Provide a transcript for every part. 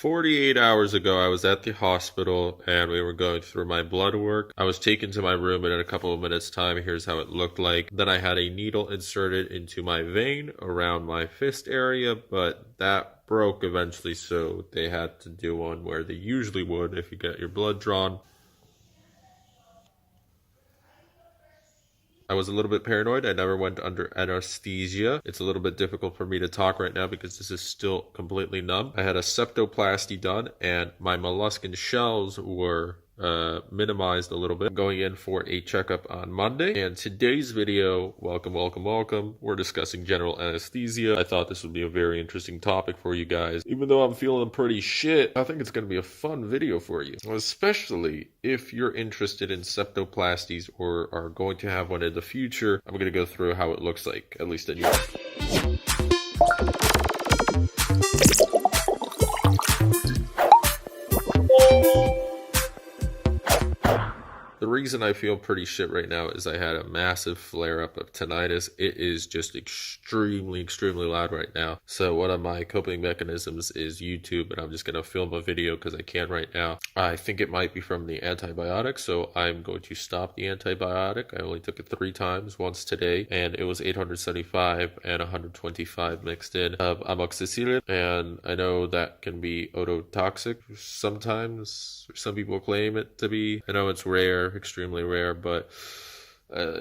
48 hours ago, I was at the hospital and we were going through my blood work. I was taken to my room, and in a couple of minutes' time, here's how it looked like. Then I had a needle inserted into my vein around my fist area, but that broke eventually, so they had to do one where they usually would if you get your blood drawn. I was a little bit paranoid. I never went under anesthesia. It's a little bit difficult for me to talk right now because this is still completely numb. I had a septoplasty done, and my molluscum shells were minimized a little bit. I'm going in for a checkup on Monday, and today's video, welcome, we're discussing general anesthesia. I thought this would be a very interesting topic for you guys. Even though I'm feeling pretty shit, I think it's going to be a fun video for you, especially if you're interested in septoplasties or are going to have one in the future. I'm going to go through how it looks like, at least in Europe. The reason I feel pretty shit right now is I had a massive flare-up of tinnitus. It is just extremely loud right now. So one of my coping mechanisms is YouTube, and I'm just going to film a video because I can right now. I think it might be from the antibiotic, so I'm going to stop the antibiotic. I only took it 3 times, once today, and it was 875 and 125 mixed in of amoxicillin, and I know that can be ototoxic sometimes. Some people claim it to be. I know it's rare, extremely rare, but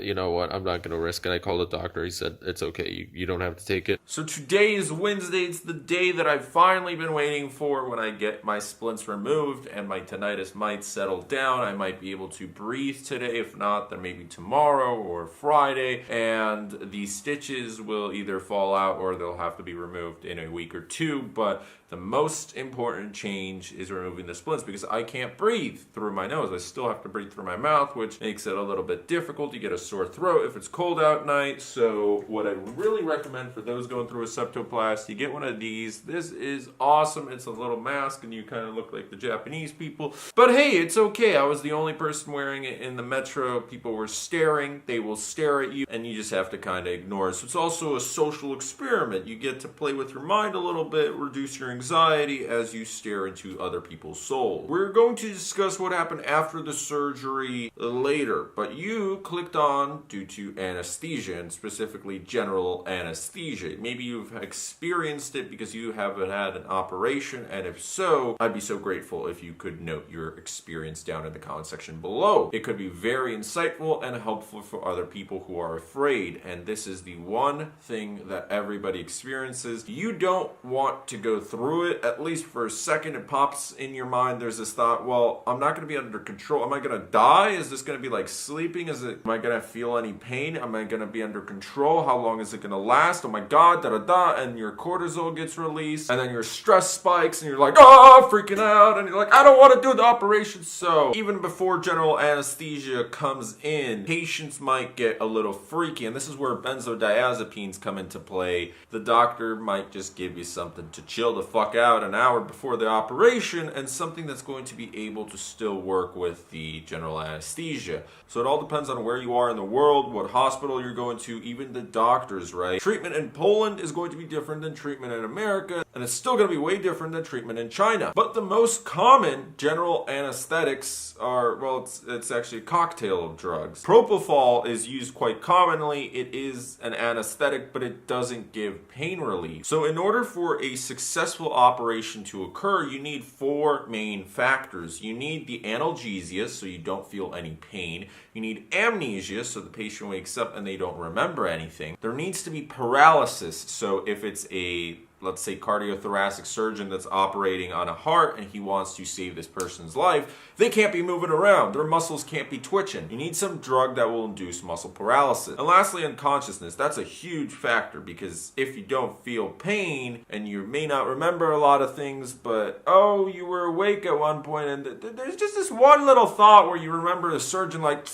you know what, I'm not going to risk it. I called the doctor. He said it's okay, you don't have to take it. So today is Wednesday. It's the day that I've finally been waiting for, when I get my splints removed and my tinnitus might settle down. I might be able to breathe today. If not, then maybe tomorrow or Friday, and the stitches will either fall out or they'll have to be removed in a week or 2. But the most important change is removing the splints, because I can't breathe through my nose. I still have to breathe through my mouth, which makes it a little bit difficult. You get a sore throat if it's cold out night. So what I really recommend for those going through a septoplasty, get one of these. This is awesome. It's a little mask and you kind of look like the Japanese people. But hey, it's okay. I was the only person wearing it in the metro. People were staring. They will stare at you and you just have to kind of ignore it. So it's also a social experiment. You get to play with your mind a little bit, reduce your anxiety as you stare into other people's souls. We're going to discuss what happened after the surgery later, but you clicked on due to anesthesia, and specifically general anesthesia. Maybe you've experienced it because you haven't had an operation, and if so, I'd be so grateful if you could note your experience down in the comment section below. It could be very insightful and helpful for other people who are afraid, and this is the one thing that everybody experiences. You don't want to go through it. At least for a second it pops in your mind. There's this thought, well, I'm not going to be under control. Am I going to die? Is this going to be like sleeping? Am I going to feel any pain? Am I going to be under control? How long is it going to last? Oh my god, and your cortisol gets released, and then your stress spikes, and you're like, oh, freaking out, and you're like, I don't want to do the operation. So even before general anesthesia comes in, patients might get a little freaky, and this is where benzodiazepines come into play. The doctor might just give you something to chill the fuck out an hour before the operation, and something that's going to be able to still work with the general anesthesia. So it all depends on where you are in the world, what hospital you're going to, even the doctors, right? Treatment in Poland is going to be different than treatment in America, and it's still going to be way different than treatment in China. But the most common general anesthetics are, well, it's actually a cocktail of drugs. Propofol is used quite commonly. It is an anesthetic, but it doesn't give pain relief. So in order for a successful operation to occur, you need 4 main factors. You need the analgesia, so you don't feel any pain. You need amnesia, so the patient wakes up and they don't remember anything. There needs to be paralysis, so if it's a, let's say, cardiothoracic surgeon that's operating on a heart and he wants to save this person's life, they can't be moving around. Their muscles can't be twitching. You need some drug that will induce muscle paralysis. And lastly, unconsciousness. That's a huge factor, because if you don't feel pain and you may not remember a lot of things, but oh, you were awake at one point and there's just this one little thought where you remember the surgeon like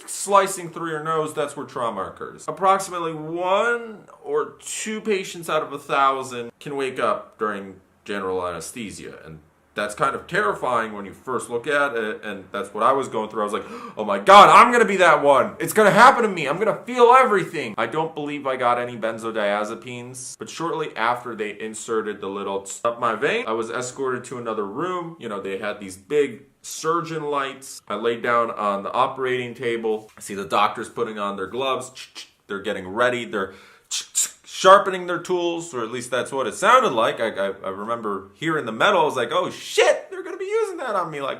slicing through your nose, that's where trauma occurs. Approximately 1 or 2 patients out of 1,000 can wake up during general anesthesia, and that's kind of terrifying when you first look at it, and that's what I was going through. I was like, oh my god, I'm gonna be that one. It's gonna happen to me. I'm gonna feel everything. I don't believe I got any benzodiazepines, but shortly after they inserted the little up my vein, I was escorted to another room. You know, they had these big surgeon lights. I laid down on the operating table. I see the doctors putting on their gloves. They're getting ready. They're sharpening their tools, or at least that's what it sounded like. I remember hearing the metal. I was like, oh shit, they're going to be using that on me. Like,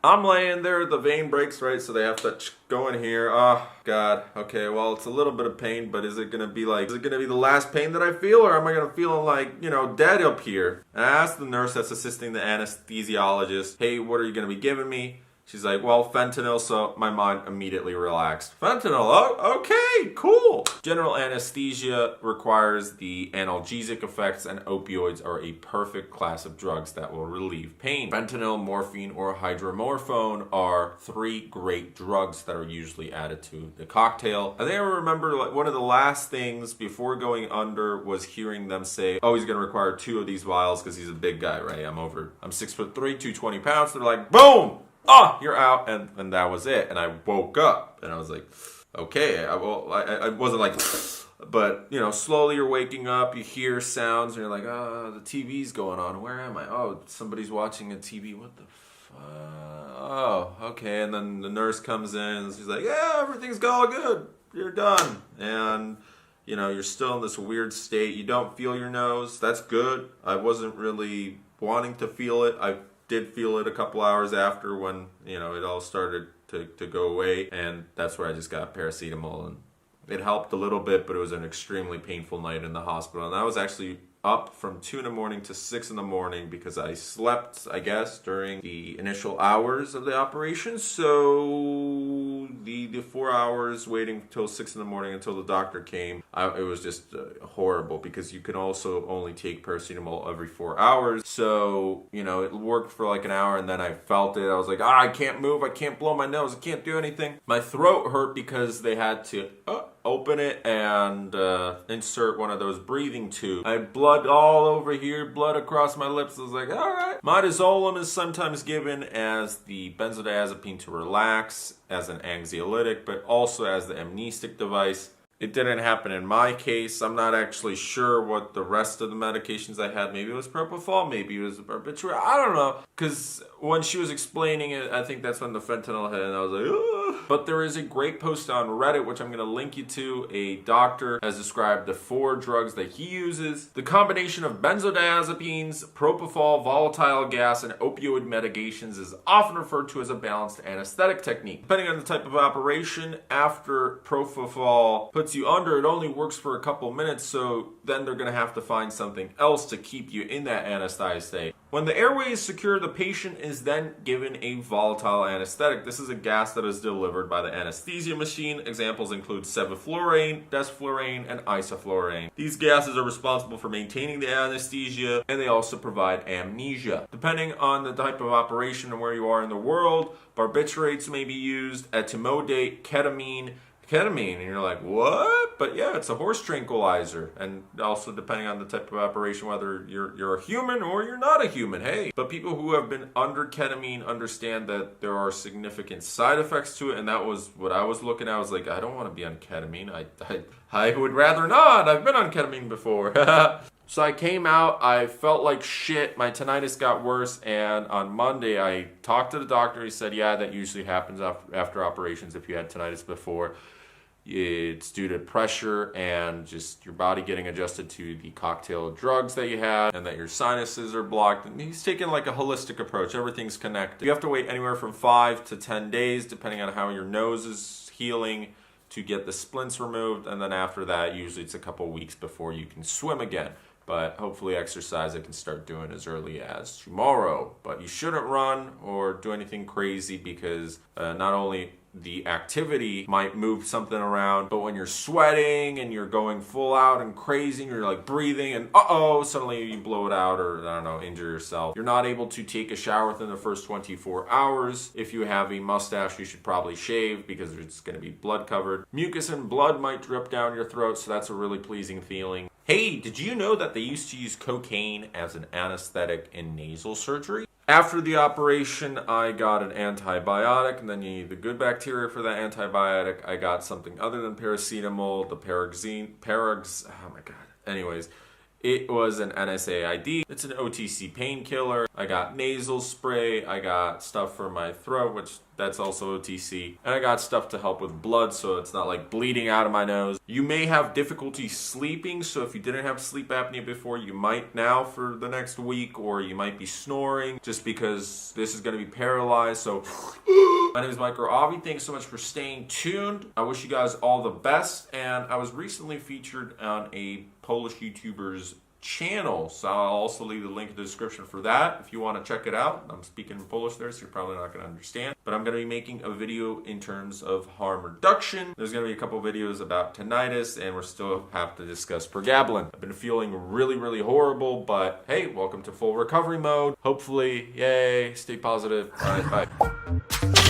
I'm laying there, the vein breaks, right? So they have to go in here. Oh, God. Okay, well, it's a little bit of pain, but is it going to be the last pain that I feel, or am I going to feel like, dead up here? And I asked the nurse that's assisting the anesthesiologist, hey, what are you going to be giving me? She's like, well, fentanyl, so my mind immediately relaxed. Fentanyl, oh, okay, cool. General anesthesia requires the analgesic effects, and opioids are a perfect class of drugs that will relieve pain. Fentanyl, morphine, or hydromorphone are 3 great drugs that are usually added to the cocktail. I think I remember one of the last things before going under was hearing them say, oh, he's going to require 2 of these vials because he's a big guy, right? I'm 6'3", 220 pounds. They're like, boom! Oh, you're out, and that was it. And I woke up, and I was like, okay. I wasn't like, but, slowly you're waking up, you hear sounds, and you're like, oh, the TV's going on. Where am I? Oh, somebody's watching a TV. What the fuck? Oh, okay. And then the nurse comes in, and she's like, yeah, everything's all good. You're done. And, you're still in this weird state. You don't feel your nose. That's good. I wasn't really wanting to feel it. I did feel it a couple hours after when, it all started to go away. And that's where I just got paracetamol. And it helped a little bit, but it was an extremely painful night in the hospital. And I was actually up from 2 in the morning to 6 in the morning because I slept, I guess, during the initial hours of the operation. So the 4 hours waiting till 6 in the morning until the doctor came, it was just horrible because you can also only take paracetamol every 4 hours. So, it worked for like an hour and then I felt it. I was like, I can't move. I can't blow my nose. I can't do anything. My throat hurt because they had to open it and insert one of those breathing tubes. I had blood all over here, blood across my lips. I was like, all right. Midazolam is sometimes given as the benzodiazepine to relax, as an anxiolytic, but also as the amnestic device. It didn't happen in my case. I'm not actually sure what the rest of the medications I had. Maybe it was propofol, maybe it was barbiturate. I don't know. Because when she was explaining it, I think that's when the fentanyl hit, and I was like, ugh. But there is a great post on Reddit, which I'm going to link you to. A doctor has described the 4 drugs that he uses. The combination of benzodiazepines, propofol, volatile gas, and opioid medications is often referred to as a balanced anesthetic technique. Depending on the type of operation, after propofol puts you under, it only works for a couple minutes, so then they're going to have to find something else to keep you in that anesthetized state. When the airway is secure, the patient is then given a volatile anesthetic. This is a gas that is delivered by the anesthesia machine. Examples include sevoflurane, desflurane, and isoflurane. These gases are responsible for maintaining the anesthesia, and they also provide amnesia. Depending on the type of operation and where you are in the world, barbiturates may be used, etimodate, ketamine, and you're like, what? But yeah, it's a horse tranquilizer. And also depending on the type of operation, whether you're a human or you're not a human, hey. But people who have been under ketamine understand that there are significant side effects to it, and that was what I was looking at. I was like, I don't want to be on ketamine. I would rather not. I've been on ketamine before. So I came out, I felt like shit, my tinnitus got worse, and on Monday I talked to the doctor. He said, yeah, that usually happens after operations if you had tinnitus before. It's due to pressure and just your body getting adjusted to the cocktail of drugs that you had, and that your sinuses are blocked. And he's taking like a holistic approach. Everything's connected. You have to wait anywhere from 5 to 10 days, depending on how your nose is healing, to get the splints removed. And then after that, usually it's a couple weeks before you can swim again. But hopefully exercise I can start doing as early as tomorrow. But you shouldn't run or do anything crazy because not only the activity might move something around, but when you're sweating and you're going full out and crazy and you're like breathing and suddenly you blow it out or I don't know, injure yourself. You're not able to take a shower within the first 24 hours. If you have a mustache, you should probably shave because it's going to be blood covered. Mucus and blood might drip down your throat, so that's a really pleasing feeling. Hey, did you know that they used to use cocaine as an anesthetic in nasal surgery? After the operation, I got an antibiotic, and then you need the good bacteria for that antibiotic. I got something other than paracetamol, oh my god. Anyways, it was an NSAID. It's an OTC painkiller. I got nasal spray. I got stuff for my throat, which that's also OTC. And I got stuff to help with blood so it's not like bleeding out of my nose. You may have difficulty sleeping, so if you didn't have sleep apnea before, you might now for the next week, or you might be snoring just because this is going to be paralyzed. So my name is Micro Avi. Thanks so much for staying tuned. I wish you guys all the best. And I was recently featured on a Polish YouTuber's channel, so I'll also leave the link in the description for that if you want to check it out. I'm speaking in Polish there, so you're probably not going to understand, but I'm going to be making a video in terms of harm reduction. There's going to be a couple videos about tinnitus, and we're still have to discuss pregabalin. I've been feeling really horrible, but hey, welcome to full recovery mode. Hopefully, yay, stay positive. All right, bye.